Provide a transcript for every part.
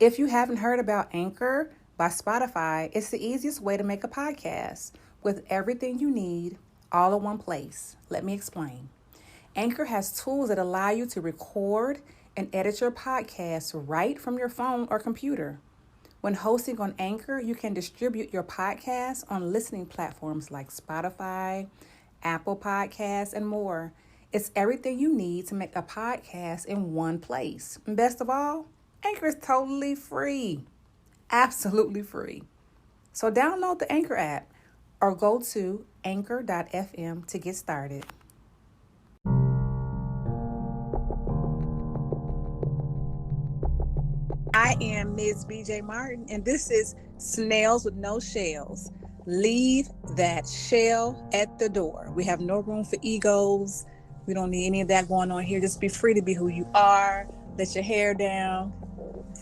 If you haven't heard about Anchor by Spotify, it's the easiest way to make a podcast with everything you need all in one place. Let me explain. Anchor has tools that allow you to record and edit your podcast right from your phone or computer. When hosting on Anchor, you can distribute your podcast on listening platforms like Spotify, Apple Podcasts, and more. It's everything you need to make a podcast in one place. And best of all, Anchor is totally free. Absolutely free. So download the Anchor app or go to anchor.fm to get started. I am Ms. BJ Martin, and this is Snails with No Shells. Leave that shell at the door. We have no room for egos. We don't need any of that going on here. Just be free to be who you are. Let your hair down.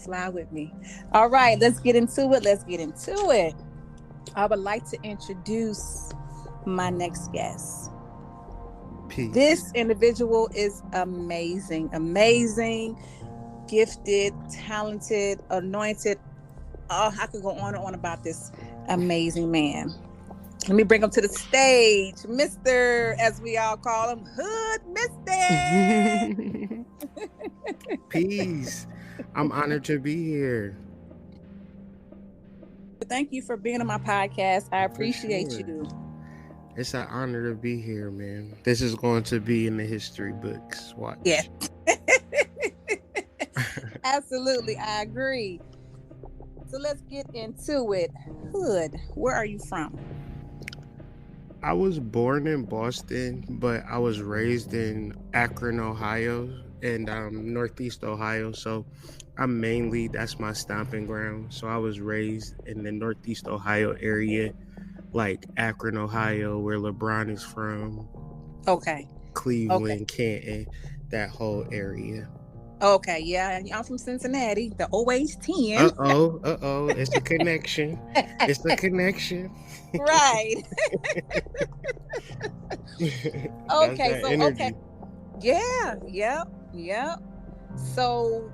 Fly with me. All right, let's get into it. I would like to introduce my next guest. Peace. This individual is amazing, gifted, talented, anointed. Oh, I could go on and on about this amazing man. Let me bring him to the stage, Mr., as we all call him, Hood Mr. Peace. I'm honored to be here. Thank you for being on my podcast. I appreciate you. It's an honor to be here, man. This is going to be in the history books. Watch. Yeah. Absolutely, I agree. So let's get into it. Hood, where are you from? I was born in Boston, but I was raised in Akron, Ohio, and Northeast Ohio. So that's my stomping ground. So I was raised in the Northeast Ohio area, like Akron, Ohio, where LeBron is from. Okay. Cleveland, Canton, that whole area. Okay, yeah, I'm from Cincinnati, the OH10. It's a connection. It's a connection. Right. Okay. Yeah. So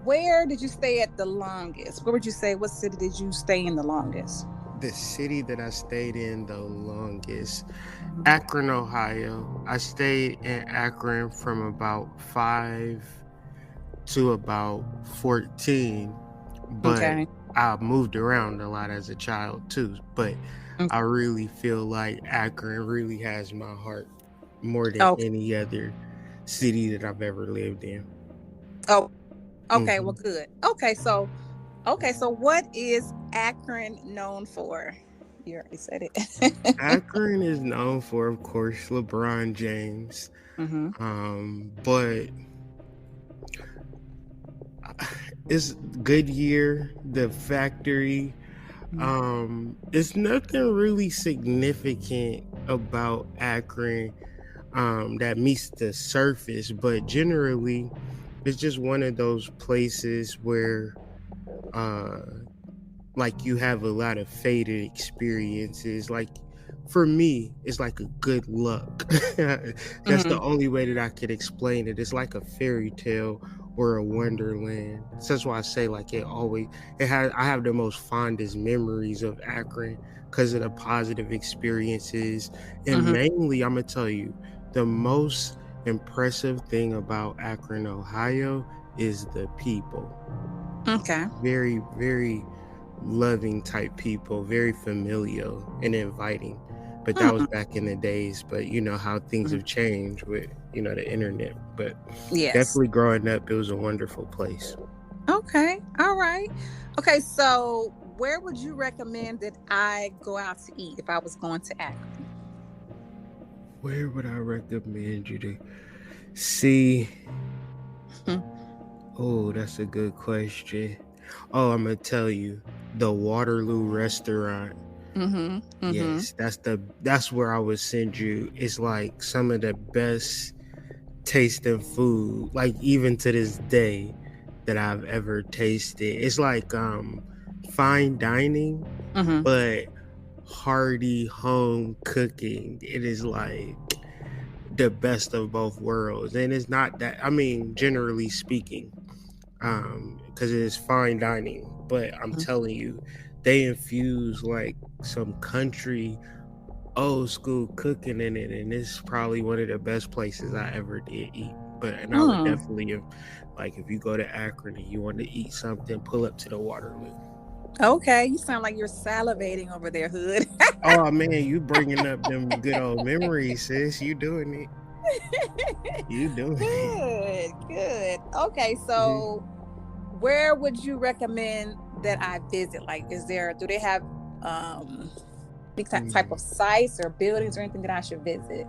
where did you stay at the longest? Where would you say, what city did you stay in the longest? The city that I stayed in the longest, Akron, Ohio. I stayed in Akron from about 5 to about 14, but I moved around a lot as a child too. But I really feel like Akron really has my heart more than any other city that I've ever lived in. Oh, okay. Well, good. Okay, so what is Akron known for? You already said it. Akron is known for, of course, LeBron James. But it's Goodyear, the factory. It's nothing really significant about Akron that meets the surface, but generally it's just one of those places where like you have a lot of faded experiences. Like for me, it's like a good luck. That's the only way that I could explain it. It's like a fairy tale or a wonderland. So that's why I say like I have the most fondest memories of Akron because of the positive experiences. And mainly, I'm gonna tell you, the most impressive thing about Akron, Ohio is the people. Okay. Very, very loving type people, very familial and inviting. But that was back in the days. But you know how things have changed with, the internet. But definitely growing up, it was a wonderful place. Okay. All right. Okay. So where would you recommend that I go out to eat if I was going to Akron? Where would I recommend you to see? Oh, that's a good question. Oh, I'm going to tell you, the Waterloo restaurant. Yes, that's where I would send you. It's like some of the best tasting food, like even to this day, that I've ever tasted. It's like fine dining, but hearty home cooking. It is like the best of both worlds. And it's not that, generally speaking, because it is fine dining. But I'm telling you, they infuse like some country old school cooking in it, and it's probably one of the best places I ever did eat. And I would definitely, like, if you go to Akron and you want to eat something, pull up to the Waterloo. Okay, you sound like you're salivating over there, Hood. Oh man, you bringing up them good old memories, sis. You doing it. You doing it. Good. Okay, so where would you recommend that I visit? Like, do they have type of sites or buildings or anything that I should visit?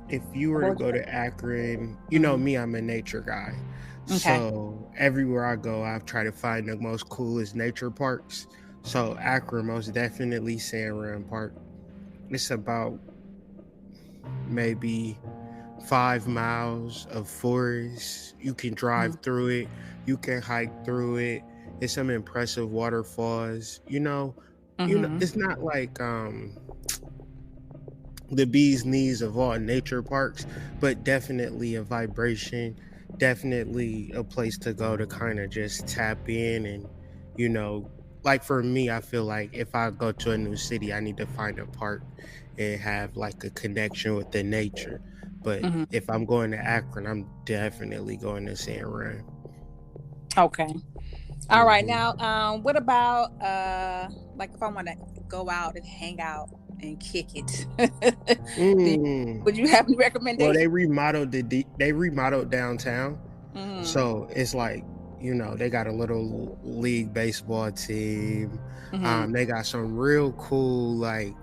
If you were to go to Akron, you know me, I'm a nature guy. Okay. So everywhere I go, I've tried to find the most coolest nature parks. So Akron, most definitely Sand Run Park. It's about maybe 5 miles of forest. You can drive through it. You can hike through it. It's some impressive waterfalls. You know, it's not like the bee's knees of all nature parks, but definitely a vibration, definitely a place to go to kind of just tap in. And like for me, I feel like if I go to a new city, I need to find a park and have like a connection with the nature. But if I'm going to Akron, I'm definitely going to Sand Run. Okay. All right. Now, what about like if I want to go out and hang out and kick it? Would you have any recommendations? Well, they remodeled downtown. So it's like, they got a little league baseball team. They got some real cool like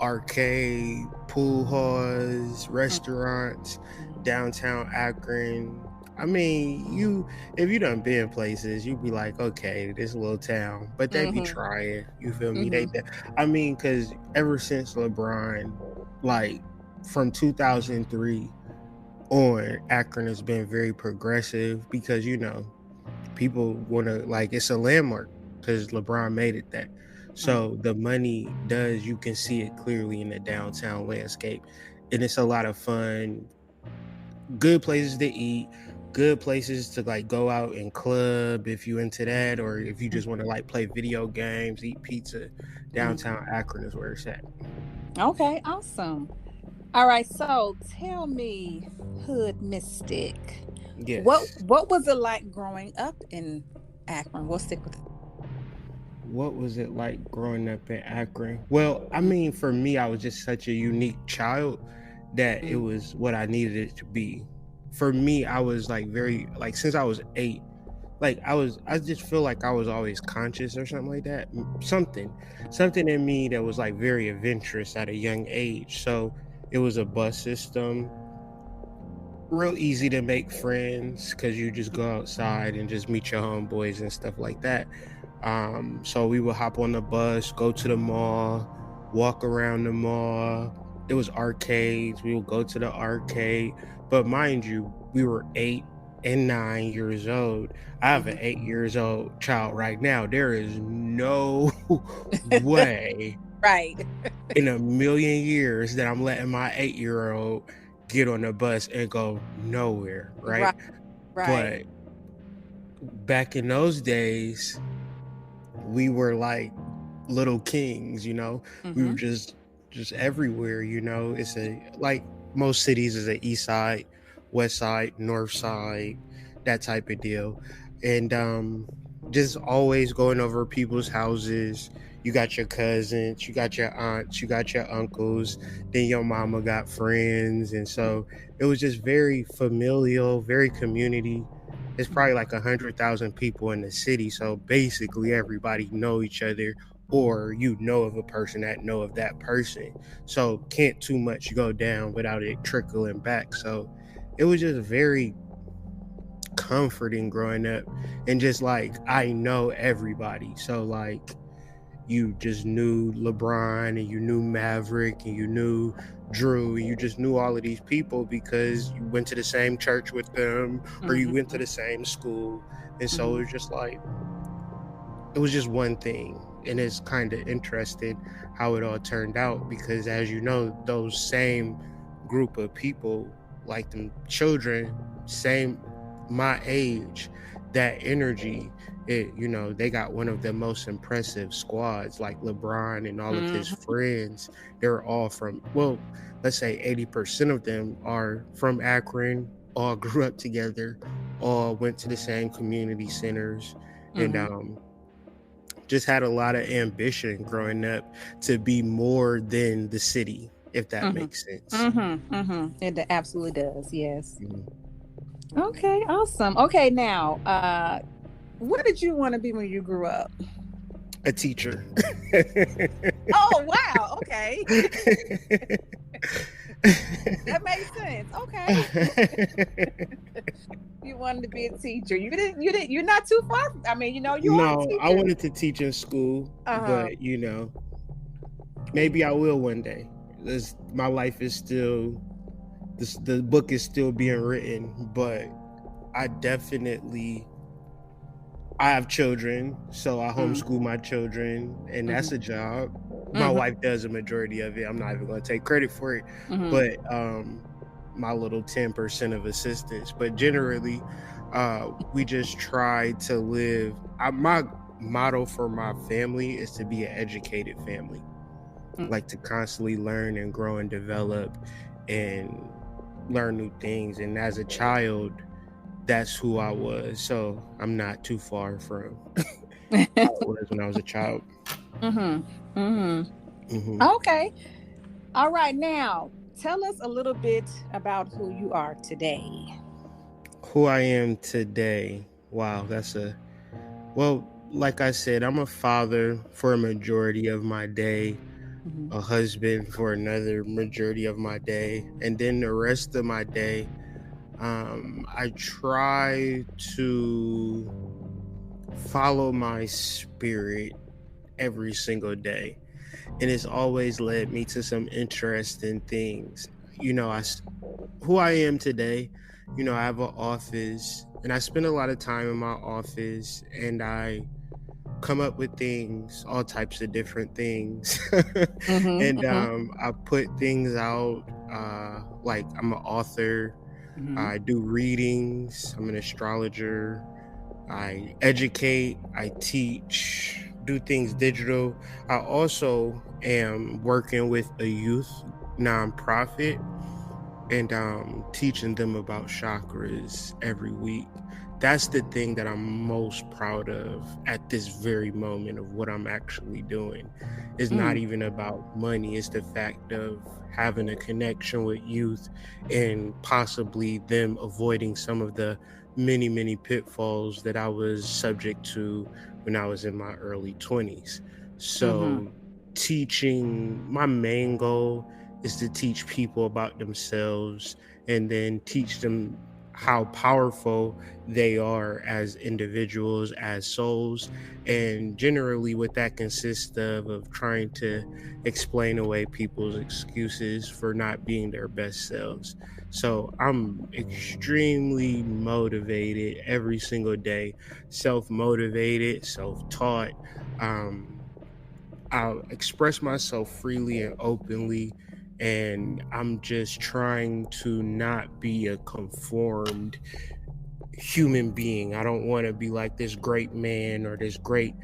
arcade, pool halls, restaurants, downtown Akron. I mean, if you done been places, you'd be like, okay, this little town, but they be trying. You feel me? Because ever since LeBron, like from 2003 on, Akron has been very progressive because people want to, like, it's a landmark because LeBron made it that. So the money you can see it clearly in the downtown landscape, and it's a lot of fun. Good places to eat, good places to like go out and club if you into that, or if you just want to like play video games, eat pizza. Downtown Akron is where it's at. Okay, awesome. All right, so tell me, Hood Mystic, Yes. what was it like growing up in Akron? We'll stick with it. What was it like growing up in Akron? Well, I mean, for me, I was just such a unique child that it was what I needed it to be. For me, I was like since I was 8, like I just feel like I was always conscious or something like that. Something in me that was like very adventurous at a young age. So it was a bus system, real easy to make friends because you just go outside and just meet your homeboys and stuff like that. So we would hop on the bus, go to the mall, walk around the mall. It was arcades. We would go to the arcade. But mind you, we were 8 and 9 years old. I have an 8 years old child right now. There is no way in a million years that I'm letting my 8-year-old get on the bus and go nowhere, right? But back in those days, we were like little kings, we were just everywhere. It's like most cities is a east side, west side, north side, that type of deal. And just always going over people's houses. You got your cousins, you got your aunts, you got your uncles, then your mama got friends. And so it was just very familial, very community. It's probably like 100,000 people in the city. So basically everybody know each other, or of a person that know of that person. So can't too much go down without it trickling back. So it was just very comforting growing up, and just like I know everybody. So like you just knew LeBron, and you knew Maverick, and you knew Drew, and you just knew all of these people because you went to the same church with them, or you went to the same school. And so it was just like, it was just one thing. And it's kind of interesting how it all turned out, because as you know, those same group of people, like them children, same my age, that energy, they got one of the most impressive squads, like LeBron and all of his friends. They're all from, well, let's say 80% of them are from Akron, all grew up together, all went to the same community centers, and just had a lot of ambition growing up to be more than the city, if that makes sense. It absolutely does. Yes. Mhm. Okay. Awesome. Okay. Now, what did you want to be when you grew up? A teacher. Oh, wow. Okay. That makes sense. Okay. You wanted to be a teacher. You're not too far. I mean, you are a No, I teacher. wanted to teach in school, Uh-huh. but maybe I will one day. My life is still, the book is still being written, but I have children, so I homeschool my children, and that's a job. My wife does a majority of it. I'm not even going to take credit for it, but my little 10% of assistance. But generally, we just try to live. My motto for my family is to be an educated family, like to constantly learn and grow and develop and learn new things. And as a child, that's who I was. So I'm not too far from how I was when I was a child. Okay. All right. Now, tell us a little bit about who you are today. Who I am today. Wow, well, like I said, I'm a father for a majority of my day, a husband for another majority of my day, and then the rest of my day, I try to follow my spirit every single day, and it's always led me to some interesting things. Who I am today, I have an office, and I spend a lot of time in my office, and I come up with things, all types of different things. And I put things out, like I'm an author, I do readings, I'm an astrologer, I educate, I teach, do things digital. I also am working with a youth nonprofit, and teaching them about chakras every week. That's the thing that I'm most proud of at this very moment of what I'm actually doing. It's not even about money. It's the fact of having a connection with youth and possibly them avoiding some of the many, many pitfalls that I was subject to when I was in my early 20s. So teaching, my main goal is to teach people about themselves and then teach them how powerful they are as individuals, as souls. And generally what that consists of trying to explain away people's excuses for not being their best selves. So I'm extremely motivated every single day, self-motivated, self-taught. I'll express myself freely and openly, and I'm just trying to not be a conformed human being. I don't want to be like this great man or this great,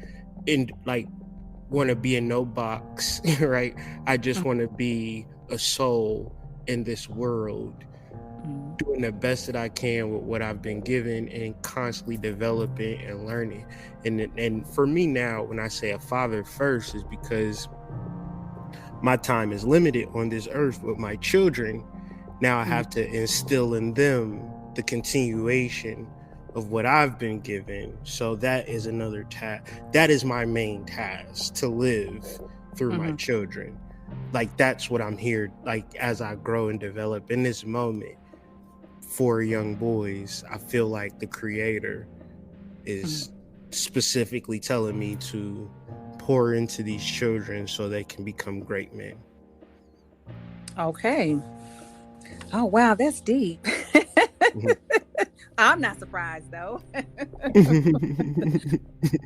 want to be in no box, right? I just want to be a soul in this world, doing the best that I can with what I've been given and constantly developing and learning. And for me now, when I say a father first, is because my time is limited on this earth with my children. Now I have to instill in them the continuation of what I've been given. So that is another task. That is my main task, to live through my children. Like, that's what I'm here, like, as I grow and develop in this moment. For young boys, I feel like the Creator is specifically telling me to pour into these children so they can become great men. Okay. Oh, wow, that's deep. I'm not surprised, though.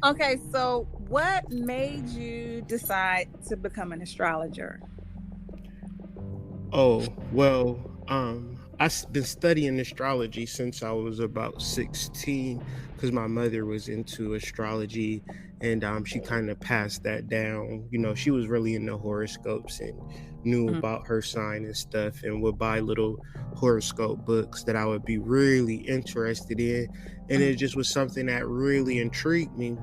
Okay, so what made you decide to become an astrologer? Oh, well, I've been studying astrology since I was about 16 because my mother was into astrology, and she kind of passed that down. You know, she was really into horoscopes and knew Mhm. about her sign and stuff, and would buy little horoscope books that I would be really interested in. And Mhm. it just was something that really intrigued me.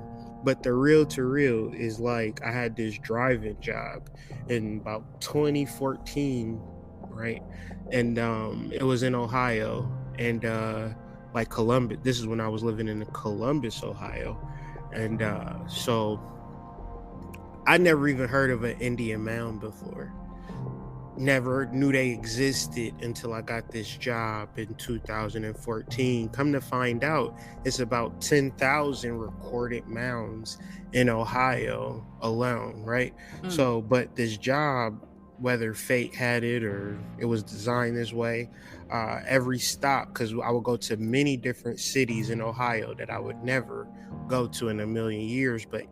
But the real to real is like I had this driving job in about 2014, right? And it was in Ohio, and like Columbus. This is when I was living in Columbus, Ohio. And so I never even heard of an Indian mound before. Never knew they existed until I got this job in 2014. Come to find out, it's about 10,000 recorded mounds in Ohio alone, right? Mm. So, but this job, whether fate had it or it was designed this way, every stop, because I would go to many different cities in Ohio that I would never go to in a million years, but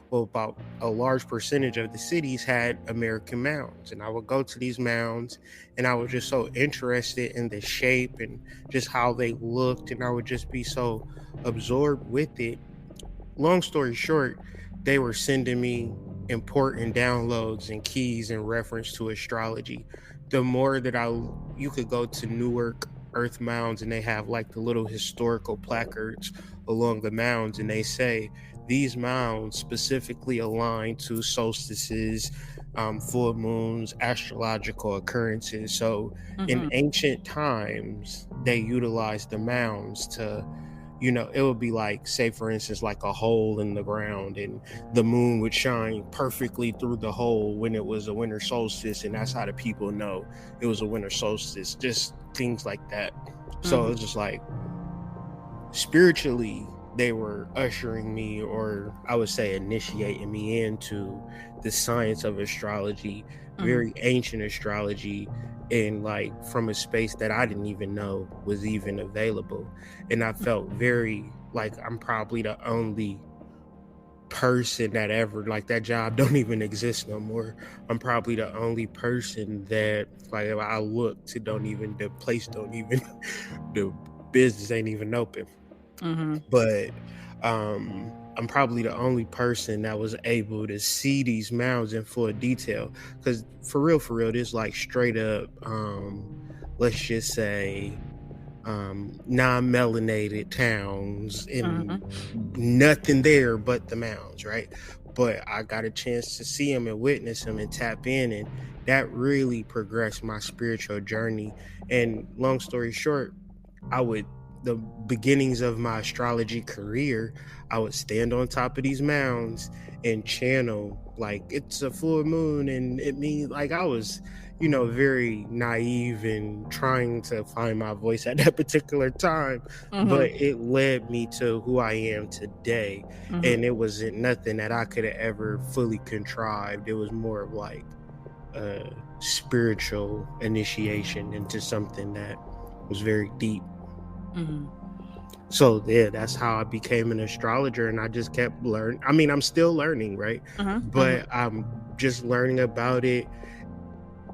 well, about a large percentage of the cities had American mounds. And I would go to these mounds and I was just so interested in the shape and just how they looked. And I would just be so absorbed with it. Long story short, they were sending me important downloads and keys in reference to astrology. The more that you could go to Newark Earth mounds and they have like the little historical placards along the mounds, and they say these mounds specifically align to solstices, full moons, astrological occurrences. So in Mhm. ancient times, they utilized the mounds to, you know, it would be like, say for instance, like a hole in the ground, and the moon would shine perfectly through the hole when it was a winter solstice, and that's how the people know it was a winter solstice, just things like that. So Mhm. it's just like spiritually they were ushering me, or I would say initiating me into the science of astrology, Mhm. very ancient astrology, and like from a space that I didn't even know was even available. And I felt very like I'm probably the only person that ever, like, that job don't even exist no more. I'm probably the only person that, like, if I look to, don't even, the place don't even the business ain't even open. Mhm. But I'm probably the only person that was able to see these mounds in full detail. Because for real, this like straight up, let's just say, non-melanated towns and Mhm. nothing there but the mounds, right? But I got a chance to see them and witness them and tap in, and that really progressed my spiritual journey. And long story short, I would, the beginnings of my astrology career, I would stand on top of these mounds and channel like it's a full moon, and it means, like, I was, you know, very naive and trying to find my voice at that particular time, but Mhm. it led me to who I am today. Mhm. And it wasn't nothing that I could have ever fully contrived. It was more of like a spiritual initiation into something that was very deep. Mhm. So yeah, that's how I became an astrologer, and I just kept learning. I mean, I'm still learning, right? Mhm. Mhm. But I'm just learning about it.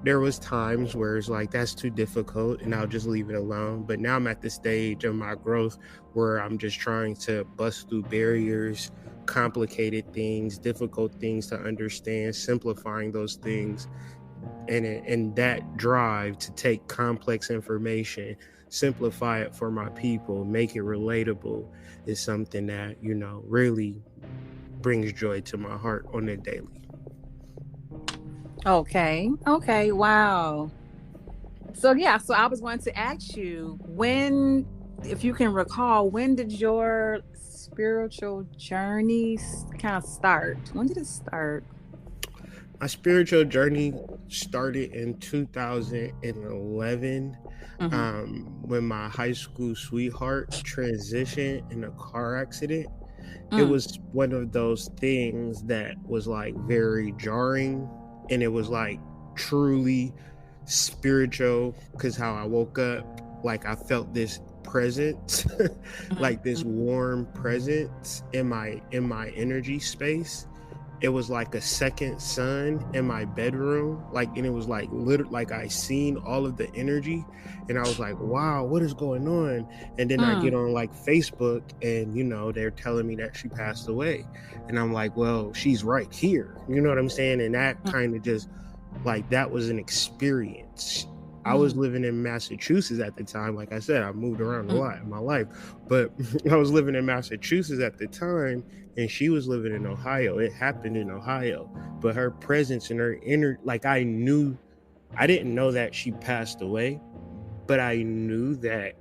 There was times where it's like that's too difficult and I'll just leave it alone. But now I'm at the stage of my growth where I'm just trying to bust through barriers, complicated things, difficult things to understand, simplifying those things, and that drive to take complex information, simplify it for my people, make it relatable, is something that, you know, really brings joy to my heart on a daily. Okay. Okay. Wow. So yeah, so I was going to ask you when, if you can recall, when did your spiritual journey kind of start? When did it start? My spiritual journey started in 2011, Mhm. when my high school sweetheart transitioned in a car accident. It Mm. was one of those things that was like very jarring, and it was like truly spiritual, because how I woke up, like I felt this presence, Mhm. like this Mhm. warm presence in my energy space. it was like a second sun in my bedroom, like, and it was like literally like I seen all of the energy, and I was like, wow, what is going on? And then I get Mm. on like Facebook, and they're telling me that she passed away, and I'm like, well, she's right here, you know what I'm saying? And that kind of just like, that was an experience. I was living in Massachusetts at the time. Like I said, I moved around a lot in my life, but I was living in Massachusetts at the time, and she was living in Ohio. It happened in Ohio, but her presence and her inner, like, I didn't know that she passed away, but I knew that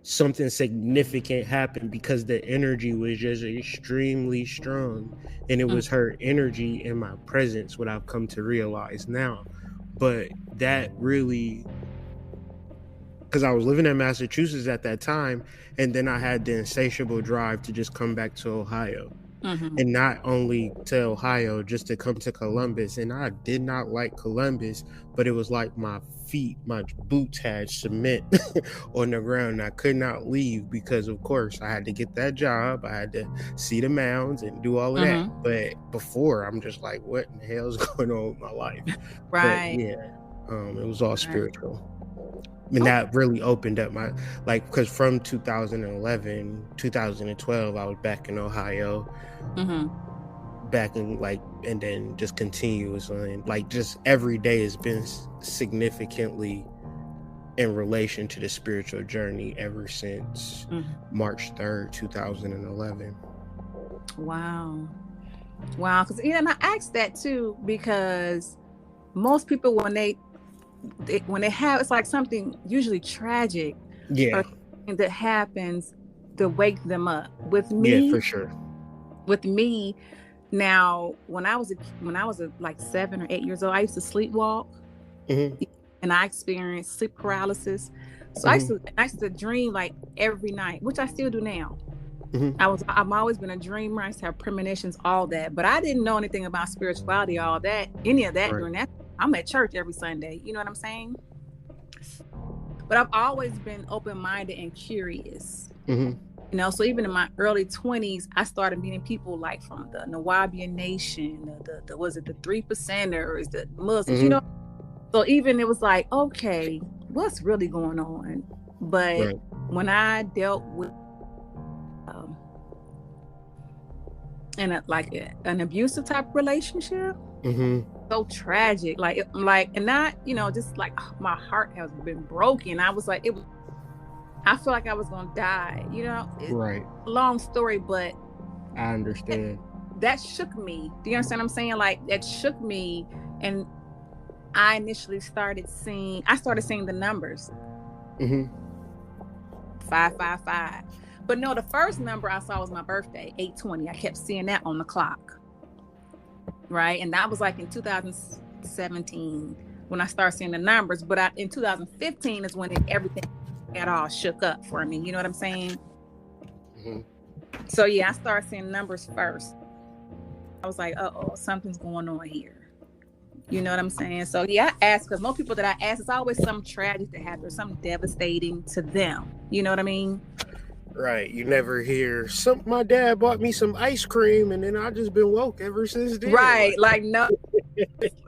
something significant happened because the energy was just extremely strong, and it was her energy and my presence, what I've come to realize now. But that really, because I was living in Massachusetts at that time, and then I had the insatiable drive to just come back to Ohio, Mm-hmm. and not only to Ohio, just to come to Columbus. And I did not like Columbus, but it was like my boots had cement on the ground. I could not leave because, of course, I had to get that job. I had to see the mounds and do all of that. Mm-hmm. But before, I'm just like, what in the hell is going on with my life? But Right. yeah, it was all Right. spiritual. And Okay. that really opened up my, like, because from 2011, 2012, I was back in Ohio, Mm-hmm. back in like, and then just continuously, like, just every day has been significantly in relation to the spiritual journey ever since Mm-hmm. March 3rd, 2011. Wow. Wow. Because and I asked that too because most people when they have, it's like something usually tragic Yeah, or something that happens to wake them up. yeah, for sure. With me now, when I was like 7 or 8 years old, I used to sleepwalk, Hmm. and I experienced sleep paralysis. So Hmm. I used to dream like every night, which I still do now. Hmm. I'm always been a dreamer. I used to have premonitions, all that, but I didn't know anything about spirituality, all that, any of that Right. during that. I'm at church every Sunday. You know what I'm saying? But I've always been open-minded and curious. Hmm. So even in my early 20s, I started meeting people like from the Nawabian Nation, the was it the 3%ers, the Muslims, Hmm. So even it was like, okay, what's really going on? But Right. when I dealt with um, an abusive type relationship, Hmm. so tragic, and not, just like my heart has been broken. I was like, I feel like I was gonna die. Right. Long story, but I understand. that shook me. Do you understand what I'm saying? Like that shook me, and I initially started seeing the numbers Hmm. 555. But no, the first number I saw was my birthday, 820. I kept seeing that on the clock, right? And that was like in 2017 when I started seeing the numbers. But in 2015 is when everything got all shook up for me. You know what I'm saying? Hmm. So yeah, I started seeing numbers first. I was like, uh-oh, something's going on here. You know what I'm saying? So yeah, I ask because most people that I ask, it's always some tragic that happens, something devastating to them. You know what I mean? Right. You never hear my dad bought me some ice cream, and then I just been woke ever since then. Right. Like, no,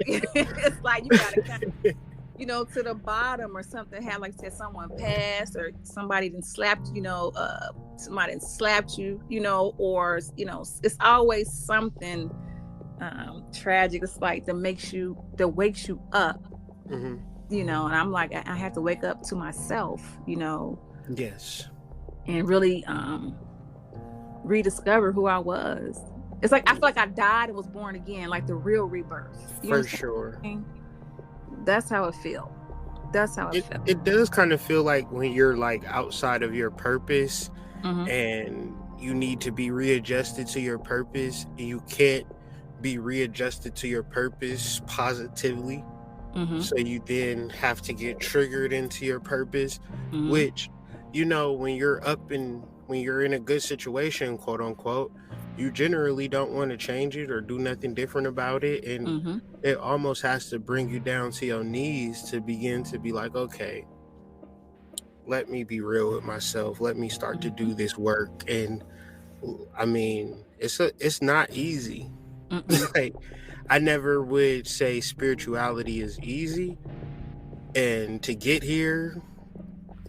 it's like you gotta kind of, to the bottom or something. Have like said someone passed or somebody didn't slapped, somebody didn't slapped you, or it's always something tragic. It's like that wakes you up, Hmm. and I'm like, I have to wake up to myself, Yes. and really rediscover who I was. It's like I feel like I died and was born again, like the real rebirth. For sure. That's how it felt. That's how it felt. It does kind of feel like when you're like outside of your purpose, Mm-hmm. and you need to be readjusted to your purpose, and you can't be readjusted to your purpose positively. Mm-hmm. So you then have to get triggered into your purpose, Mm-hmm. which, when you're in a good situation, quote unquote, you generally don't want to change it or do nothing different about it. And Mm-hmm. it almost has to bring you down to your knees to begin to be like, okay, let me be real with myself. Let me start to do this work. And I mean, it's not easy. Like, I never would say spirituality is easy, and to get here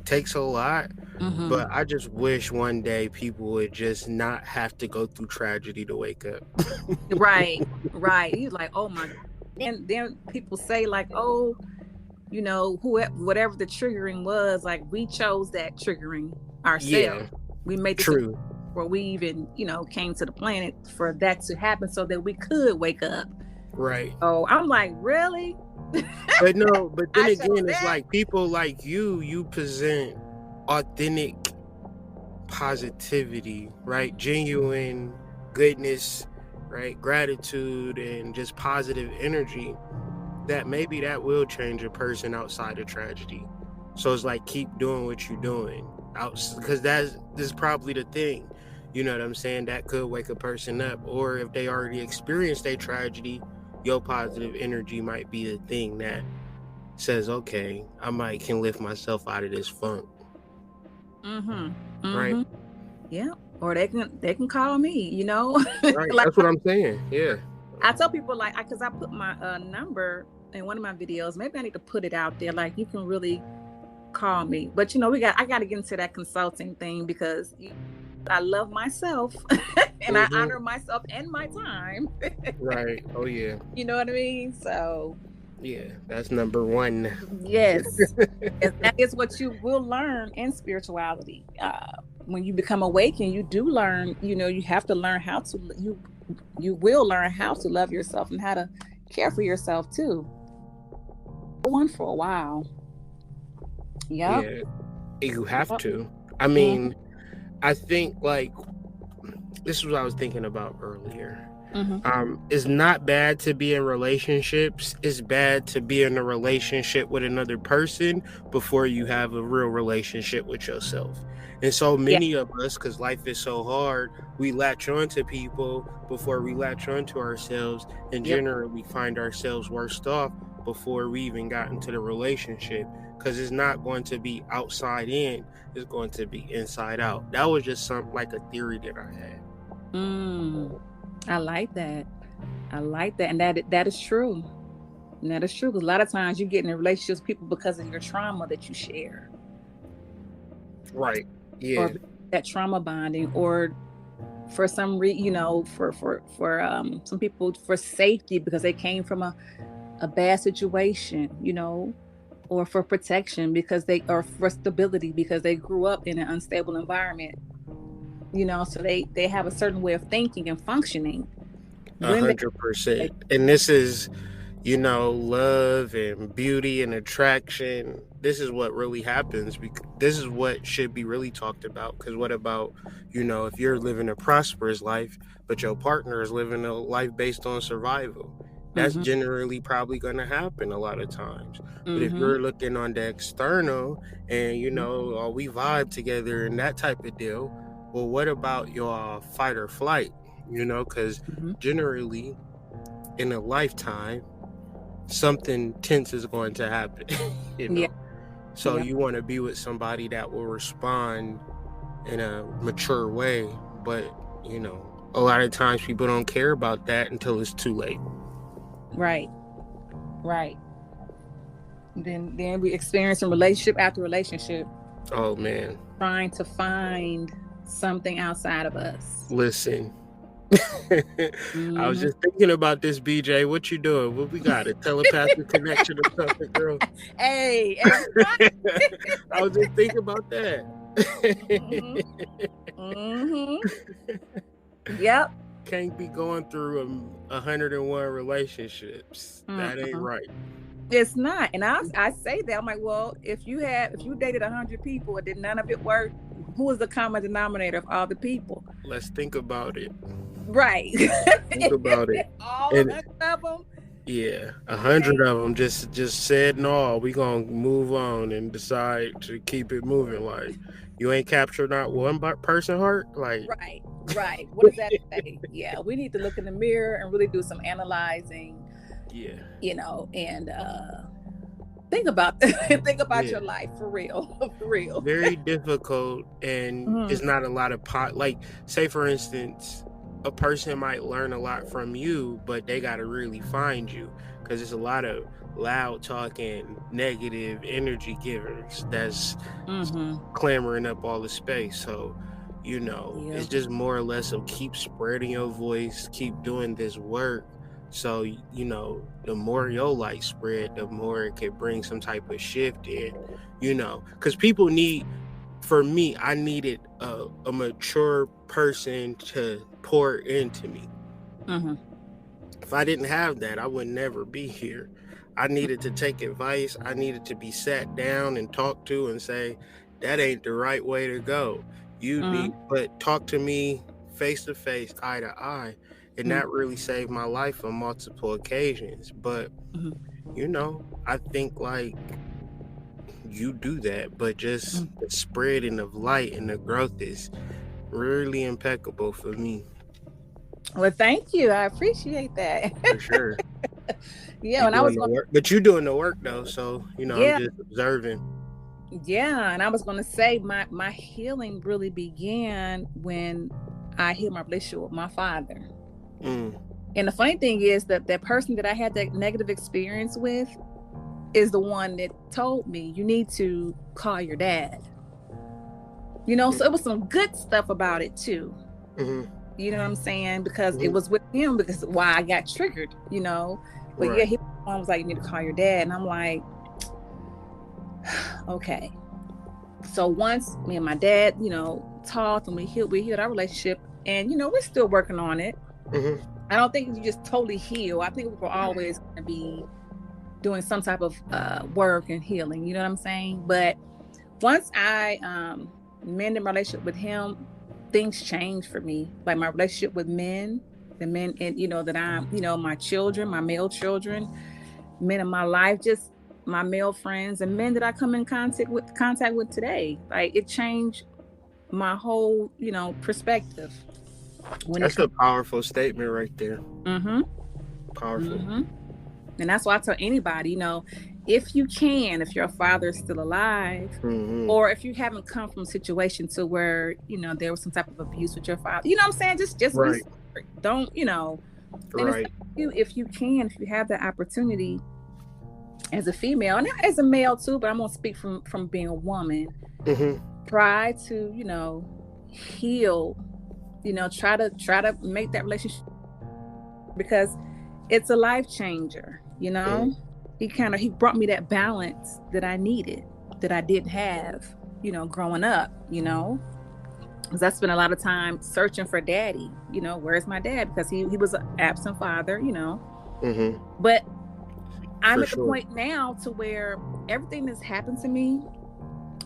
takes a lot. But I just wish one day people would just not have to go through tragedy to wake up. Right, right. He's like, oh my. And then people say like, oh, you know, whatever the triggering was, like we chose that triggering ourselves. Yeah, We made this true. where we even, you know, came to the planet for that to happen so that we could wake up. Right. Oh, I'm like, really? But no, but then I again, chose it's that. like people like you present authentic positivity, right? Genuine goodness, right? Gratitude and just positive energy, that maybe that will change a person outside of tragedy. So it's like, keep doing what you're doing out, because this is probably the thing, you know what I'm saying, that could wake a person up. Or if they already experienced a tragedy, your positive energy might be the thing that says, okay, I might can lift myself out of this funk. Right. Yeah. Or they can call me, you know. Right. Like, that's what I'm saying. Yeah. I tell people, like, because I put my number in one of my videos. Maybe I need to put it out there. Like, you can really call me. But you know, I got to get into that consulting thing because I love myself and I honor myself and my time. Right. Oh yeah. You know what I mean? So yeah, that's number one. Yes. That is what you will learn in spirituality. When you become awakened, you do learn, you know, you have to learn how to, you will learn how to love yourself and how to care for yourself too. One for a while. Yep. Yeah, you have to. I mean, I think like this is what I was thinking about earlier. It's not bad to be in relationships. It's bad to be in a relationship with another person before you have a real relationship with yourself. And so many of us, because life is so hard, we latch on to people before we latch on to ourselves, and generally find ourselves worse off before we even got into the relationship, because it's not going to be outside in, it's going to be inside out. That was just like a theory that I had. I like that. And that is true. And that is true, because a lot of times you get in relationships with people because of your trauma that you share. Right. Yeah. Or that trauma bonding, or for some reason, you know, for some people for safety because they came from a bad situation, you know, or for protection or for stability because they grew up in an unstable environment, you know, so they have a certain way of thinking and functioning. 100%. And this is, you know, love and beauty and attraction. This is what really happens. Because this is what should be really talked about. Because what about, you know, if you're living a prosperous life, but your partner is living a life based on survival? That's generally probably going to happen a lot of times. But if you're looking on the external and, you know, oh, we vibe together and that type of deal, well, what about your fight or flight? You know, because generally in a lifetime, something tense is going to happen. You know, so you want to be with somebody that will respond in a mature way. But, you know, a lot of times people don't care about that until it's too late. Right. Then we experience in relationship after relationship. Oh man. Trying to find something outside of us. Listen. I was just thinking about this, BJ. What you doing? What we got? A telepathic connection or something, girl? Hey, I was just thinking about that. Yep. Can't be going through 101 relationships. That ain't right. It's not. And I say that, I'm like, well, if you dated 100 people and did none of it work, who is the common denominator of all the people? Let's think about it. Right. Think about it. All 100 of them. Yeah, 100 of them just said no. We gonna move on and decide to keep it moving. Like, you ain't captured not one person heart. Like, right. What does that say? Yeah, we need to look in the mirror and really do some analyzing. Yeah. You know, and think about your life for real. Very difficult, and it's not a lot of like, say for instance, a person might learn a lot from you, but they got to really find you, because there's a lot of loud talking, negative energy givers that's Mm-hmm. clamoring up all the space. So, Yeah. it's just more or less of keep spreading your voice, keep doing this work. So, the more your light spread, the more it could bring some type of shift in, because people need, for me, I needed a mature person to pour into me. Mm-hmm. If I didn't have that, I would never be here. I needed to take advice. I needed to be sat down and talked to and say, that ain't the right way to go. But talk to me face to face, eye to eye. And that really saved my life on multiple occasions. But, Mm-hmm. I think like you do that, but just the spreading of light and the growth is really impeccable for me. Well, thank you. I appreciate that. For sure. Yeah, You and I was doing the going. work, but you doing the work though. So I'm Yeah, just observing. yeah, and I was going to say my healing really began when I healed my relationship with my father. Mm. And the funny thing is that that person that I had that negative experience with is the one that told me you need to call your dad. So it was some good stuff about it too. Mm-hmm. You know what I'm saying? Because it Mm-hmm. was with him, because why I got triggered. But yeah, Right. he was like, you need to call your dad. And I'm like, okay. So once me and my dad, talked, and we healed our relationship, and we're still working on it. Mm-hmm. I don't think you just totally heal. I think we're always going to be doing some type of work and healing. You know what I'm saying? But once I mended my relationship with him, things changed for me. Like my relationship with men, the men, and that I'm, my children, my male children, men in my life, just my male friends and men that I come in contact with today. Like it changed my whole, perspective when it That's a comes. powerful statement right there. Mm-hmm. Powerful. Mm-hmm. And that's why I tell anybody, if you can, if your father is still alive, Mm-hmm. or if you haven't come from a situation to where, there was some type of abuse with your father, you know what I'm saying? Just Right. don't, then it's Right. up to you, if you can, if you have the opportunity as a female and as a male too, but I'm gonna speak from being a woman. Mm-hmm. Try to, heal, try to make that relationship, because it's a life changer. Mm-hmm. He brought me that balance that I needed, that I didn't have, growing up, because I spent a lot of time searching for daddy. Where's my dad? Because he was an absent father. Mm-hmm. But I'm For at the sure. point now to where everything that's happened to me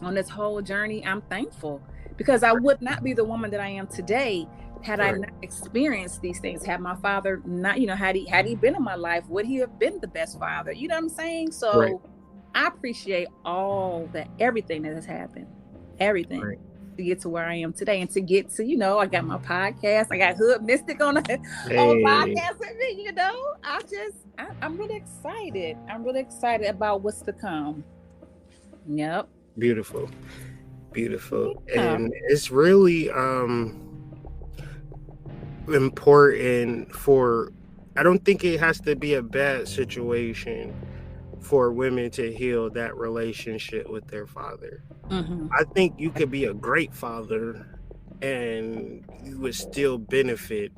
on this whole journey, I'm thankful, because I would not be the woman that I am today had I Right. not experienced these things. Had my father not, had he been in my life, would he have been the best father? You know what I'm saying? Right. So I appreciate everything that has happened, everything, Right. to get to where I am today, and to get to, I got my podcast. I got Hood Mystic on the Hey. podcast with me. I'm really excited. I'm really excited about what's to come. Yep. Beautiful. Beautiful. Yeah. And it's really important for, I don't think it has to be a bad situation for women to heal that relationship with their father. Mm-hmm. I think you could be a great father and you would still benefit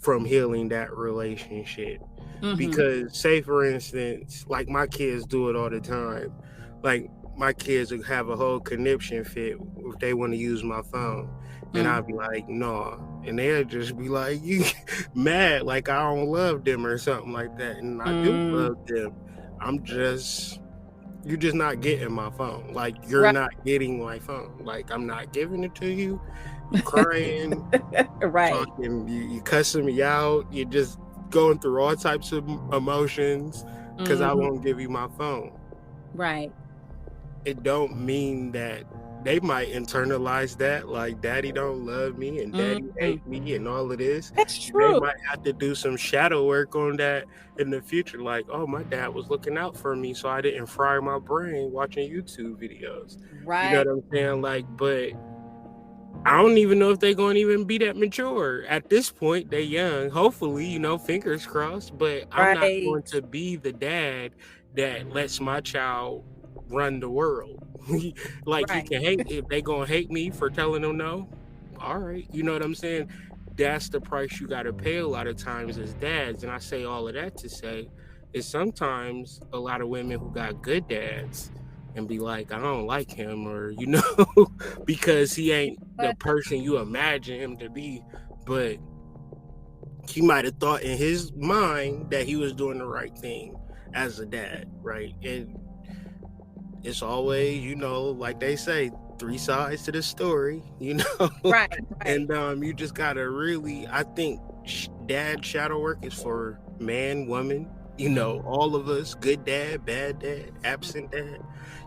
from healing that relationship. Mm-hmm. Because, say for instance, like my kids do it all the time. Like my kids would have a whole conniption fit if they want to use my phone. And I'd be like, no. And they'd just be like, you mad, like I don't love them or something like that. And I do love them. You're just not getting my phone. Like, you're Right. not getting my phone. Like, I'm not giving it to you. You crying, Right. talking, you cussing me out. You're just going through all types of emotions because I won't give you my phone. Right. It don't mean that they might internalize that, like daddy don't love me and daddy hate me and all of this. That's They true. might have to do some shadow work on that in the future. Like, oh, my dad was looking out for me, so I didn't fry my brain watching YouTube videos. Right. You know what I'm saying? Like, but I don't even know if they're going to even be that mature. At this point, they're young. Hopefully, fingers crossed. But I'm not Right. going to be the dad that lets my child run the world. Like, he Right. can hate, if they going to hate me for telling them no, all right. You know what I'm saying? That's the price you got to pay a lot of times as dads. And I say all of that to say is sometimes a lot of women who got good dads and be like, I don't like him, or, because he ain't the person you imagine him to be. But he might have thought in his mind that he was doing the right thing as a dad, right? And it's always, like they say, 3 sides to the story, Right. And you just gotta really, I think dad shadow work is for man, woman, all of us, good dad, bad dad, absent dad,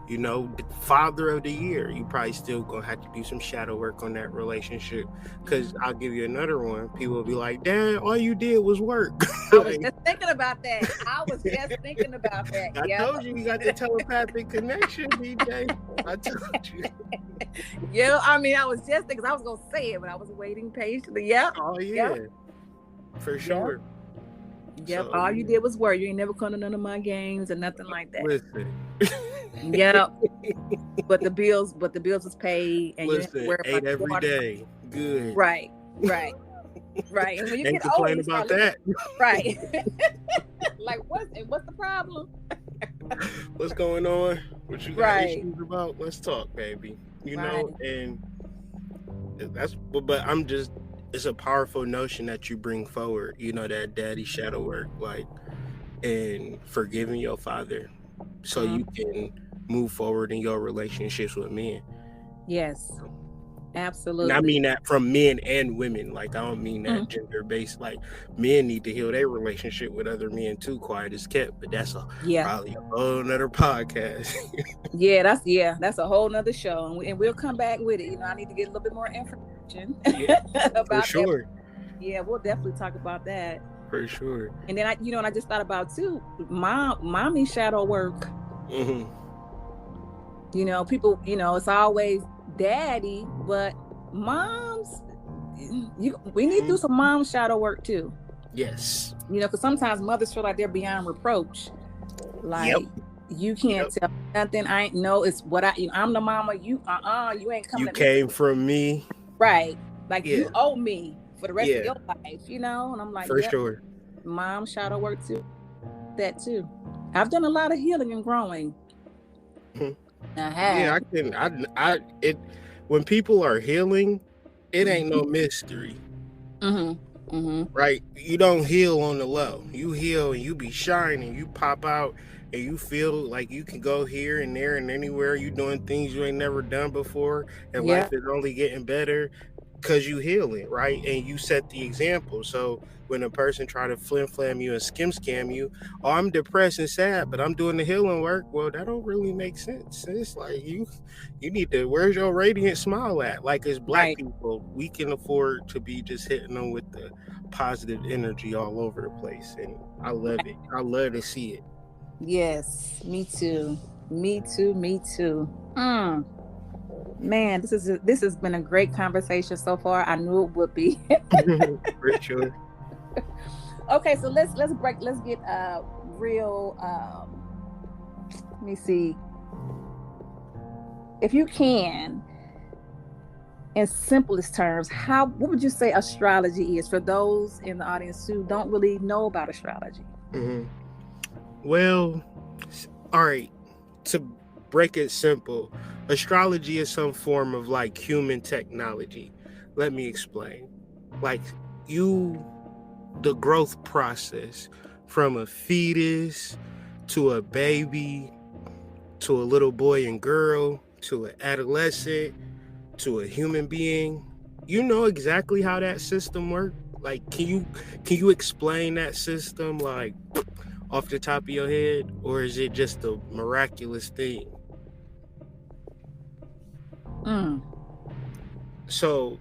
the father of the year. You probably still gonna have to do some shadow work on that relationship, because I'll give you another one. People will be like, Dad, all you did was work. I was just thinking about that. I told you got the telepathic connection, DJ. I told you. Yeah, I mean, I was just thinking, I was gonna say it, but I was waiting patiently. Yep. Oh yeah, for sure. Yep. All you did was work. You ain't never come to none of my games or nothing like that. Listen. Yep. but the bills was paid, and listen, you ate every day. Good. Right. Right. Right. And when you ain't get older, complain about that. Right. Like what's the problem? What's going on? What you got Right. issues about? Let's talk, baby. Right. And that's, but I'm just, it's a powerful notion that you bring forward, that daddy shadow work, like, and forgiving your father so you can move forward in your relationships with men. Yes. Absolutely. And I mean that from men and women. Like, I don't mean that gender based. Like, men need to heal their relationship with other men too, quiet as kept. But that's probably a whole nother podcast. That's a whole nother show, and we'll come back with it. I need to get a little bit more information about for sure. that. Yeah, we'll definitely talk about that for sure. And then I just thought about too, mommy shadow work. People, it's always daddy, but moms, we need to do some mom shadow work too. Yes. Because sometimes mothers feel like they're beyond reproach. Like, you can't tell me nothing. I ain't know. It's what I'm the mama. You ain't coming. You came from me. Right. Like, you owe me for the rest of your life, And I'm like, for sure. Mom shadow work too. That too. I've done a lot of healing and growing. I have. Yeah, when people are healing, it ain't no mystery. Right? You don't heal on the low. You heal and you be shining. You pop out and you feel like you can go here and there and anywhere. You doing things you ain't never done before, and life is only getting better because you healing, right? And you set the example. So when a person try to flim-flam you and scam you, I'm depressed and sad, but I'm doing the healing work. Well, that don't really make sense. It's like you need to, where's your radiant smile at? Like, as Black people, we can afford to be just hitting them with the positive energy all over the place. And I love it. I love to see it. Yes, me too. Me too. Man, this has been a great conversation so far. I knew it would be. For sure. Okay, so let's get real. Let me see. If you can, in simplest terms, what would you say astrology is for those in the audience who don't really know about astrology? Well, all right. To break it simple, astrology is some form of like human technology. Let me explain. Like, the growth process from a fetus to a baby to a little boy and girl to an adolescent to a human being, exactly how that system works? Like, can you explain that system, like, off the top of your head, or is it just a miraculous thing? So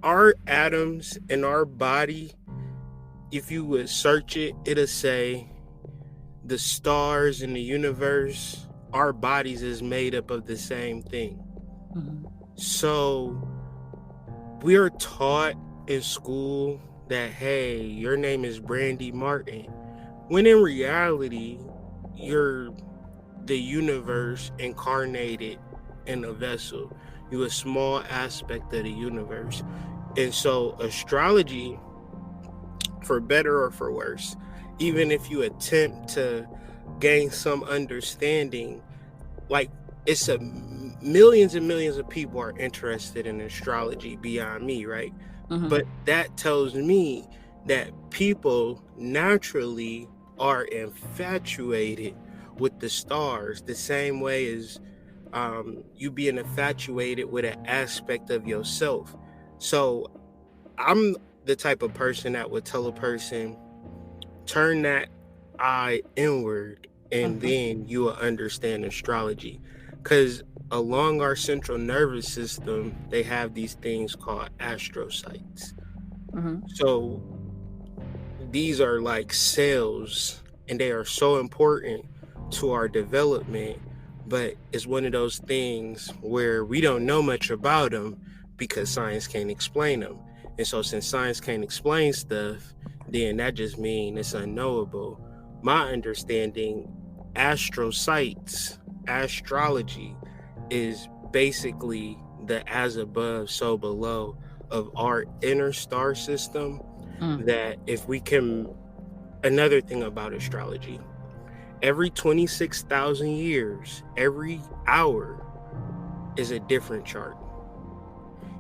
our atoms in our body, if you would search it, it'll say the stars in the universe, our bodies is made up of the same thing. So we are taught in school that, hey, your name is Brandy Martin, when in reality, you're the universe incarnated in a vessel. You're a small aspect of the universe. And so astrology, for better or for worse, even if you attempt to gain some understanding, like, it's a millions and millions of people are interested in astrology beyond me, right? But that tells me that people naturally are infatuated with the stars the same way as you being infatuated with an aspect of yourself. So I'm the type of person that would tell a person, turn that eye inward, and then you will understand astrology. Because along our central nervous system, they have these things called astrocytes. So these are like cells, and they are so important to our development. But it's one of those things where we don't know much about them because science can't explain them. And so since science can't explain stuff, then that just means it's unknowable. My understanding, astrocytes, astrology, is basically the as above, so below of our inner star system. That if we can, another thing about astrology, every 26,000 years, every hour is a different chart.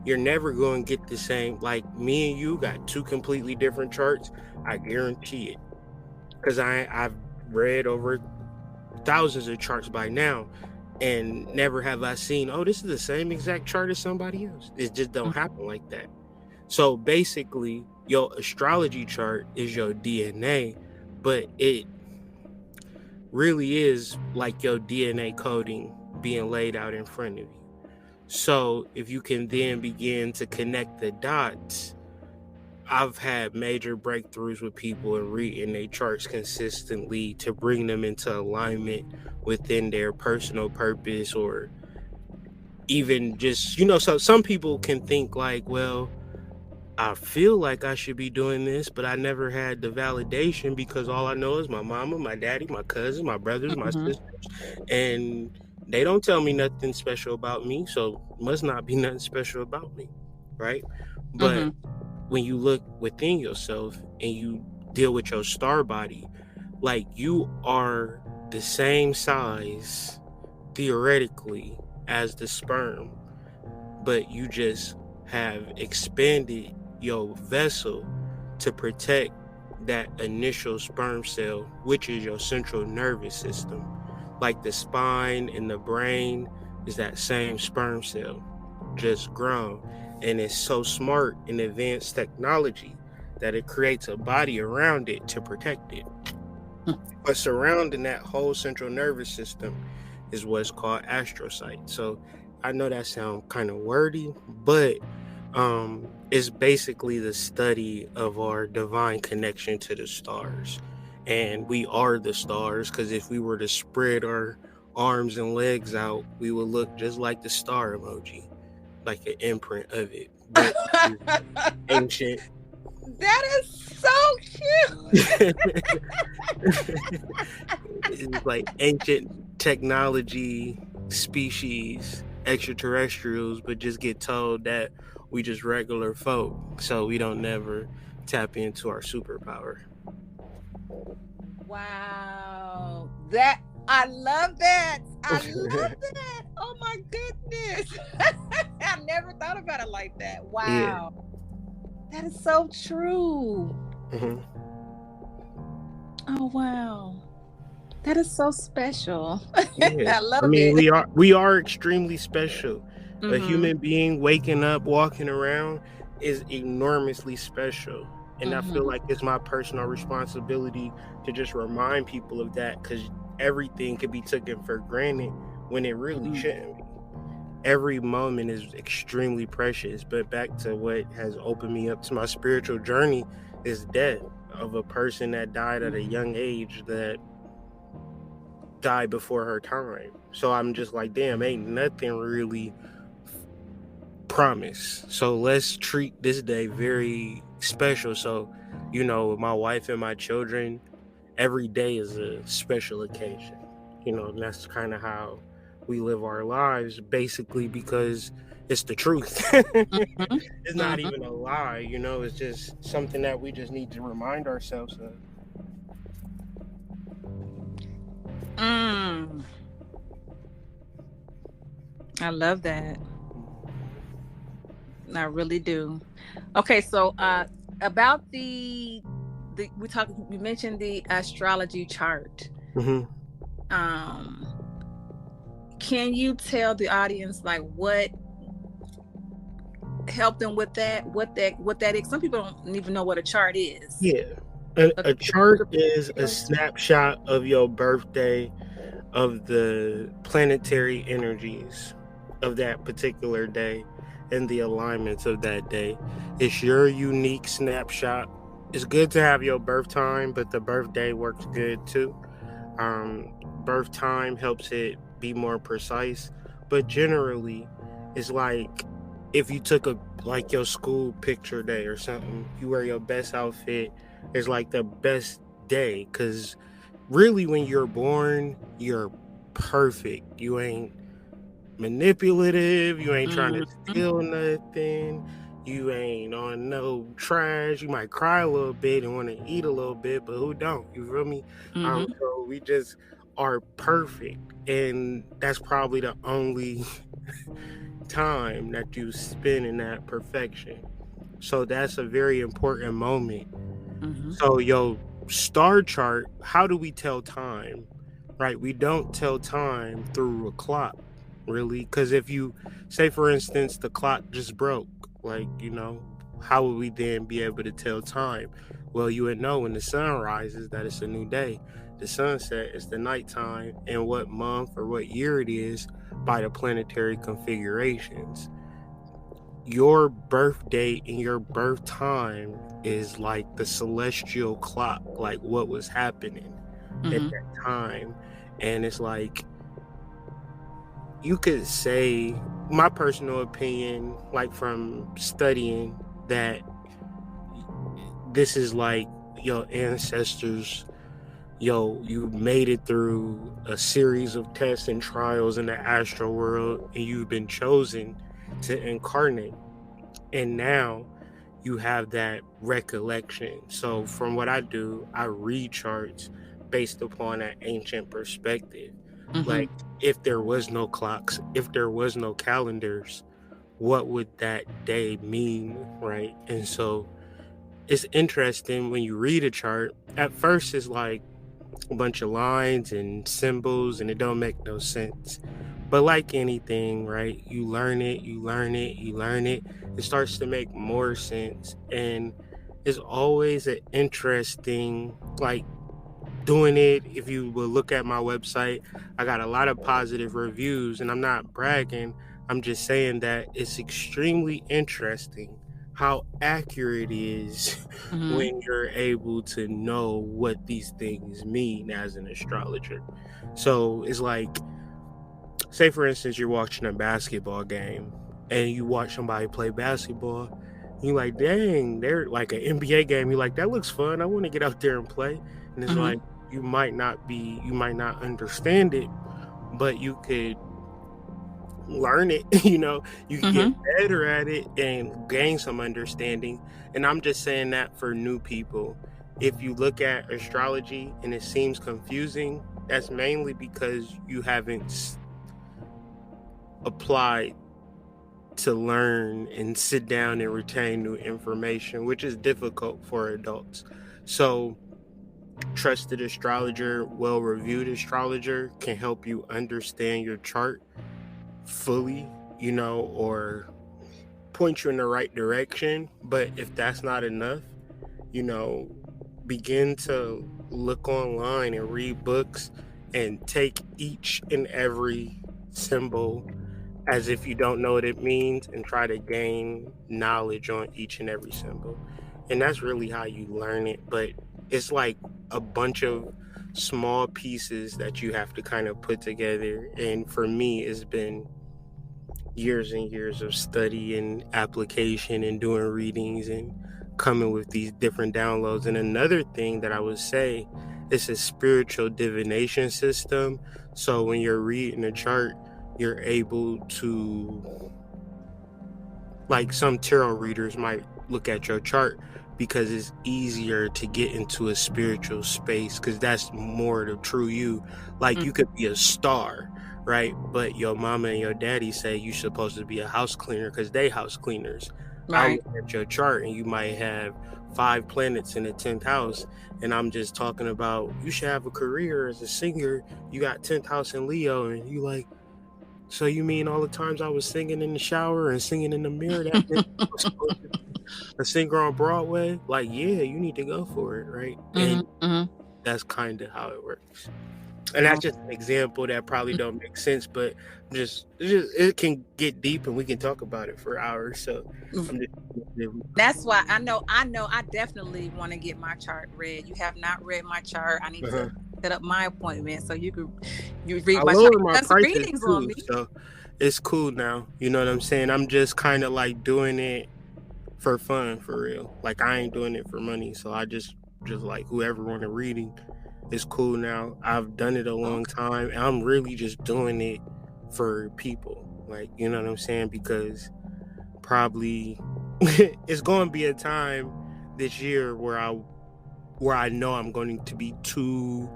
You're never going to get the same. Like, me and you got two completely different charts, I guarantee it. Because I've read over thousands of charts by now, and never have I seen, oh, this is the same exact chart as somebody else. It just don't happen like that. So basically, your astrology chart is your DNA, but it really is like your DNA coding being laid out in front of you. So if you can then begin to connect the dots, I've had major breakthroughs with people and reading their charts consistently to bring them into alignment within their personal purpose, or even just, so some people can think like, well, I feel like I should be doing this, but I never had the validation because all I know is my mama, my daddy, my cousins, my brothers, my sisters, and they don't tell me nothing special about me, so must not be nothing special about me, right? But when you look within yourself and you deal with your star body, like, you are the same size theoretically as the sperm, but you just have expanded your vessel to protect that initial sperm cell, which is your central nervous system. Like the spine and the brain is that same sperm cell, just grown. And it's so smart in advanced technology that it creates a body around it to protect it. But surrounding that whole central nervous system is what's called astrocyte. So I know that sounds kind of wordy, but it's basically the study of our divine connection to the stars. And we are the stars, because if we were to spread our arms and legs out, we would look just like the star emoji, like an imprint of it. But ancient. That is so cute. It's like ancient technology species, extraterrestrials, but just get told that we just regular folk, so we don't never tap into our superpower. Wow. I love that. I love that. Oh my goodness. I never thought about it like that. Wow. Yeah. That is so true. Mm-hmm. Oh wow. That is so special. Yeah. I love I mean, it. we are extremely special. A human being waking up, walking around is enormously special. And I feel like it's my personal responsibility to just remind people of that, because everything can be taken for granted when it really shouldn't be. Every moment is extremely precious. But back to what has opened me up to my spiritual journey is death of a person that died at a young age, that died before her time. So I'm just like, damn, ain't nothing really promise. So let's treat this day very special. So, my wife and my children, every day is a special occasion. And that's kind of how we live our lives, basically, because it's the truth. Mhm. It's not even a lie, it's just something that we just need to remind ourselves of. I love that. I really do. Okay, so about the we mentioned the astrology chart. Mm-hmm. Um can you tell the audience like what help them with that? What that is? Some people don't even know what a chart is. Yeah. So A chart is a snapshot of your birthday, of the planetary energies of that particular day and the alignments of that day. It's your unique snapshot. It's good to have your birth time, but the birthday works good too. Birth time helps it be more precise, but generally, it's like if you took like your school picture day or something, you wear your best outfit. It's like the best day, because really, when you're born, you're perfect. You ain't manipulative. You ain't trying to Mhm. steal nothing. You ain't on no trash. You might cry a little bit and want to eat a little bit, but who don't? You feel me? Mhm. So we just are perfect, and that's probably the only time that you spend in that perfection. So that's a very important moment. Mhm. So, star chart, how do we tell time? Right? We don't tell time through a clock, really. Because if you say, for instance, the clock just broke, like, how would we then be able to tell time? Well, you would know when the sun rises that it's a new day. The sunset is the nighttime, and what month or what year it is by the planetary configurations. Your birth date and your birth time is like the celestial clock, like what was happening at Mhm. that time. And it's like, you could say, my personal opinion, like from studying, that this is like your ancestors. You made it through a series of tests and trials in the astral world, and you've been chosen to incarnate. And now you have that recollection. So from what I do, I read charts based upon an ancient perspective. Like, Mhm. if there was no clocks, if there was no calendars, what would that day mean, right? And so it's interesting when you read a chart. At first, it's like a bunch of lines and symbols, and it don't make no sense. But like anything, right? You learn it, you learn it, you learn it. It starts to make more sense, and it's always an interesting, like, doing it. If you will look at my website, I got a lot of positive reviews, and I'm not bragging. I'm just saying that it's extremely interesting how accurate it is Mhm. when you're able to know what these things mean as an astrologer. So it's like, say for instance, you're watching a basketball game and you watch somebody play basketball. You like, dang, they're like an NBA game. You're like, that looks fun. I want to get out there and play. And it's Mhm. like, you might not understand it, but you could learn it. You can get Mhm. better at it and gain some understanding. And I'm just saying that for new people. If you look at astrology and it seems confusing, that's mainly because you haven't applied to learn and sit down and retain new information, which is difficult for adults. So, trusted astrologer, well reviewed astrologer can help you understand your chart fully, or point you in the right direction. But if that's not enough, you know, begin to look online and read books and take each and every symbol as if you don't know what it means and try to gain knowledge on each and every symbol. And that's really how you learn it. But it's like a bunch of small pieces that you have to kind of put together. And for me, it's been years and years of study and application and doing readings and coming with these different downloads. And another thing that I would say, it's a spiritual divination system. So when you're reading a chart, you're able to, like, some tarot readers might look at your chart because it's easier to get into a spiritual space, because that's more the true you. Like, you could be a star, right? But your mama and your daddy say you're supposed to be a house cleaner because they house cleaners. I Right. look at your chart and you might have 5 planets in the 10th house, and I'm just talking about you should have a career as a singer. You got 10th house in Leo, and you like, so you mean all the times I was singing in the shower and singing in the mirror, that meant I was supposed to be a singer on Broadway? Like, yeah, you need to go for it, right? And that's kind of how it works. And that's just an example that probably don't make sense, but it can get deep and we can talk about it for hours. So That's why I know I definitely want to get my chart read. You have not read my chart. I need to set up my appointment so you read my chart. My prices too, so it's cool now. You know what I'm saying? I'm just kind of like doing it for fun, for real. Like, I ain't doing it for money, so I just like, whoever want a reading, it's cool now. I've done it a long time, and I'm really just doing it for people. Like, you know what I'm saying? Because probably it's going to be a time this year where I know I'm going to be too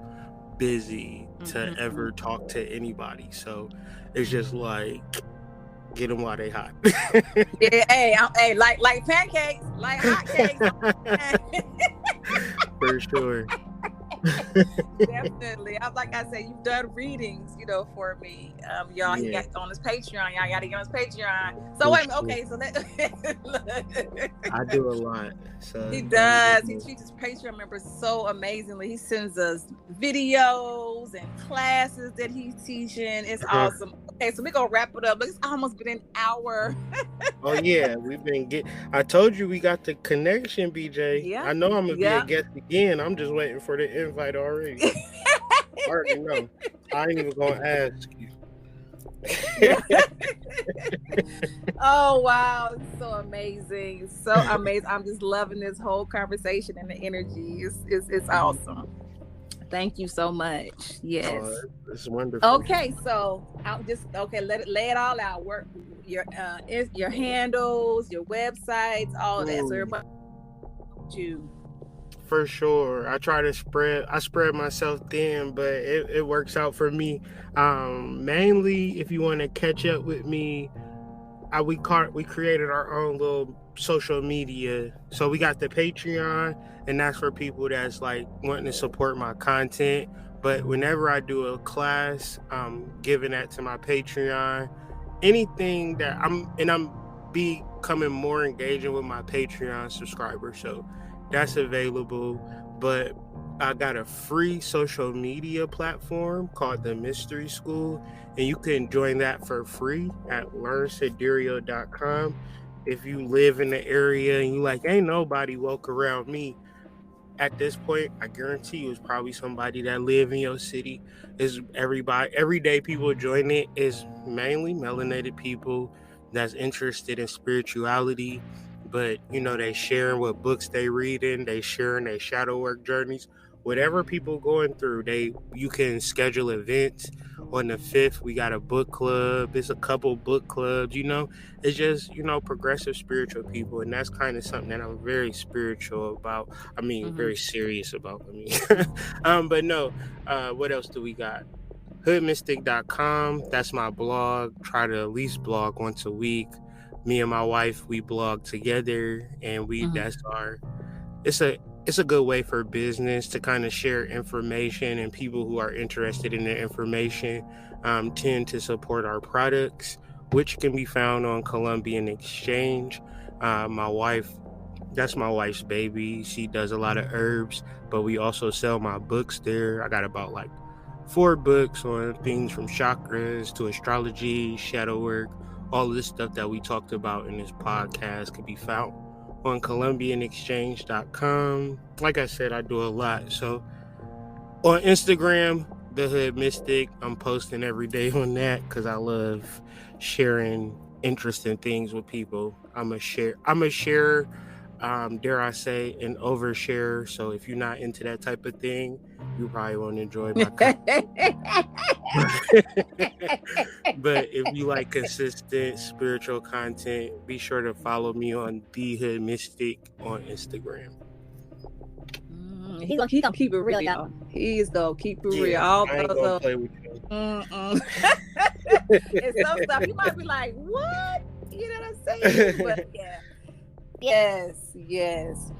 busy to ever talk to anybody. So it's just like, get them while they hot. Yeah, hey, like pancakes, like hot cakes. For sure. Definitely. Like I said, you've done readings, for me. Y'all, he got on his Patreon. Y'all got to get on his Patreon. So wait a minute, okay, so I do a lot. So he does. He treats his Patreon members so amazingly. He sends us videos and classes that he's teaching. It's awesome. Okay, so we're gonna wrap it up. It's almost been an hour. Oh yeah, I told you we got the connection, BJ. Yeah. I know I'm gonna be a guest again. I'm just waiting for the invite already. I already know. I ain't even gonna ask you. Oh wow, it's so amazing. So amazing. I'm just loving this whole conversation and the energy. It's awesome. Thank you so much. Yes. It's wonderful. Okay, so I'll just lay it all out. Work your handles, your websites, all of that. So everybody you. For sure. I try to spread myself thin, but it works out for me. Mainly if you want to catch up with me, we created our own little social media. So we got the Patreon, and that's for people that's like wanting to support my content. But whenever I do a class, I'm giving that to my Patreon. Anything that I'm becoming more engaging with my Patreon subscribers. So that's available. But I got a free social media platform called the Mystery School, and you can join that for free at learnsidereal.com. If you live in the area and you like, ain't nobody woke around me, at this point, I guarantee you it's probably somebody that live in your city. Is everyday people join it is mainly melanated people that's interested in spirituality, but they sharing what books they reading, they sharing their shadow work journeys, whatever people going through. You can schedule events. On the 5th, we got a book club. It's a couple book clubs. It's just progressive spiritual people, and that's kind of something that I'm very spiritual about. I mean, very serious about. But no. What else do we got? Hoodmystic.com. That's my blog. Try to at least blog once a week. Me and my wife, we blog together, and it's a good way for business to kind of share information, and people who are interested in the information tend to support our products, which can be found on Columbian Exchange. That's my wife's baby. She does a lot of herbs, but we also sell my books there. I got about like 4 books on things from chakras to astrology, shadow work. All of this stuff that we talked about in this podcast can be found on columbianexchange.com. Like I said, I do a lot. So on Instagram, The Hood Mystic, I'm posting every day on that because I love sharing interesting things with people. I'm a share, dare I say, an overshare. So if you're not into that type of thing, you probably won't enjoy my content. But if you like consistent spiritual content, be sure to follow me on The Hood Mystic on Instagram. He gonna keep it real, y'all. He's gonna keep it real. Yeah, All I ain't those, gonna play with you. and some stuff you might be like, what? You know what I'm saying? But yeah. Yes.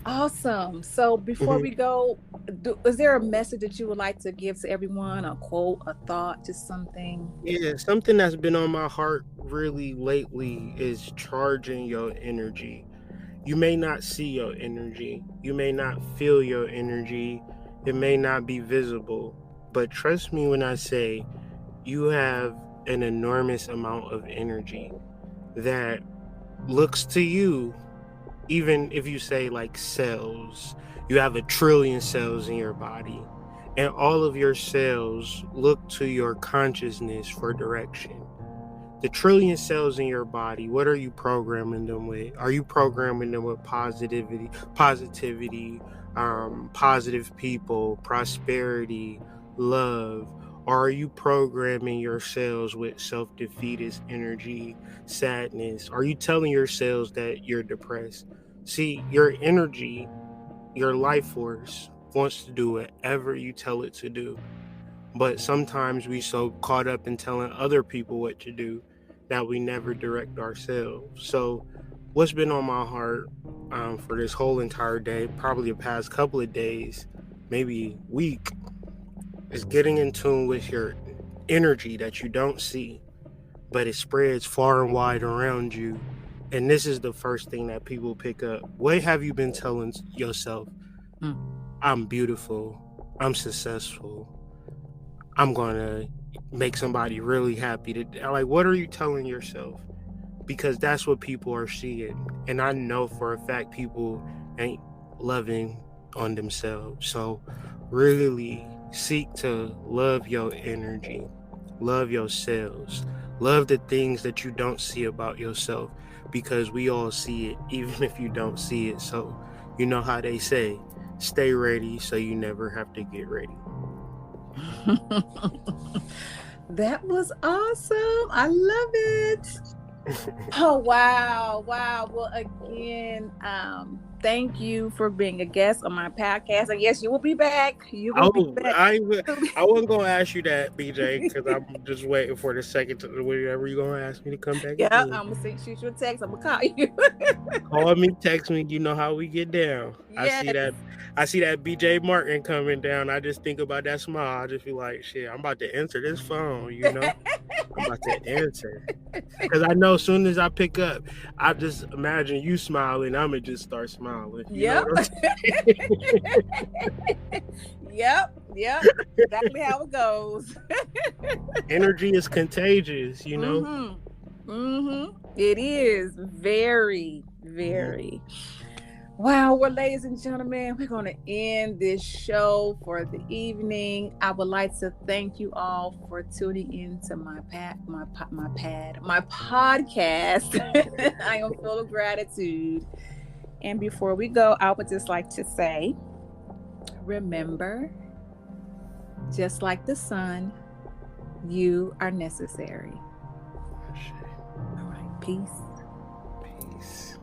Awesome. So before we go, is there a message that you would like to give to everyone? A quote, a thought, just something? Yeah, something that's been on my heart really lately is charging your energy. You may not see your energy. You may not feel your energy. It may not be visible. But trust me when I say you have an enormous amount of energy that looks to you, even if you say like cells, you have 1 trillion cells in your body, and all of your cells look to your consciousness for direction. The 1 trillion cells in your body, what are you programming them with? Are you programming them with positivity, positive people, prosperity, love? Or are you programming your cells with self-defeatist energy, sadness? Are you telling your cells that you're depressed? See, your energy, your life force wants to do whatever you tell it to do. But sometimes we so caught up in telling other people what to do that we never direct ourselves. So what's been on my heart for this whole entire day, probably the past couple of days, maybe week, is getting in tune with your energy that you don't see, but it spreads far and wide around you. And this is the first thing that people pick up. What have you been telling yourself? I'm beautiful. I'm successful. I'm going to make somebody really happy today. Like, what are you telling yourself? Because that's what people are seeing. And I know for a fact people ain't loving on themselves. So really seek to love your energy, love your cells, love the things that you don't see about yourself, because we all see it, even if you don't see it. So you know how they say, stay ready so you never have to get ready. That was awesome. I love it. Oh, wow. Well, again, thank you for being a guest on my podcast. And yes, you will be back. I wasn't gonna ask you that, BJ, because I'm just waiting for the second to whenever you're gonna ask me to come back. Yeah, I'm gonna shoot you a text. I'm gonna call you. Call me, text me. You know how we get down. Yes. I see that BJ Martin coming down. I just think about that smile. I just feel like, shit, I'm about to answer this phone. You know, I'm about to answer because I know as soon as I pick up, I just imagine you smiling. I'm gonna just start smiling. Yep. Yep. Exactly how it goes. Energy is contagious, you know. It is very, very. Wow. Well, ladies and gentlemen, we're going to end this show for the evening. I would like to thank you all for tuning into my podcast. I am full of gratitude. And before we go, I would just like to say, remember, just like the sun, you are necessary. All right. Peace.